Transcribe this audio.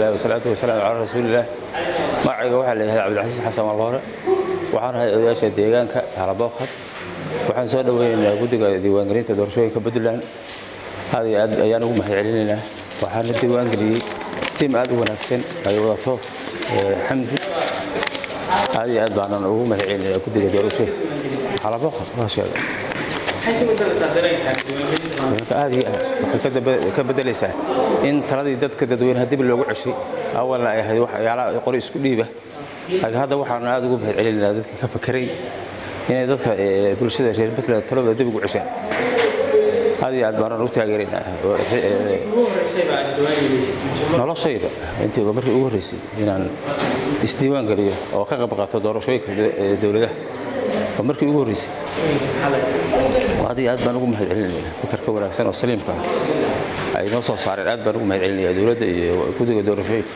الله والصلاة والسلام على رسول الله. magacayga waxa la yiraahdaa Cabdulcasiis Xasan Walloore waxaan ahay odayaasha deegaanka Halaboqad waxaan soo dhaweynaynaa guddiga diiwaangelinta doorashooyinka Puntland aad iyo aad ayaan ugu mahadcelinaynaa waxaan la diiwaangeliyay tiim aad u wanaagsan ay wadato xamdi aad iyo aad baan ugu mahadcelinayaa guddiga doorashooyinka Halaboqad raashada ka bedelaysaa in taladii dadka dadweynaha dib loogu ceshay awalna ay ahayd waxyaalaha qori isku dhiiba laakiin hadda waxaan aad ugu mahadcelinaynaa dadka ka fakiray inay dadka bulshada reer Puntland talada dib ugu ceshaan aad iyo aad baan u taageeraynaa noloshayda intii markii ugu horeysay inaan isdiiwaan galiyo oo ka qayb qaato doorashooyinka dawladda markii ugu horeysay aad iyo aad baan ugu mahadcelinayaa fikirka wanaagsan oo saliimka ay noo soo saareen aad baan ugu mahadcelinayaa dawladda iyo guddiga doorashooyinka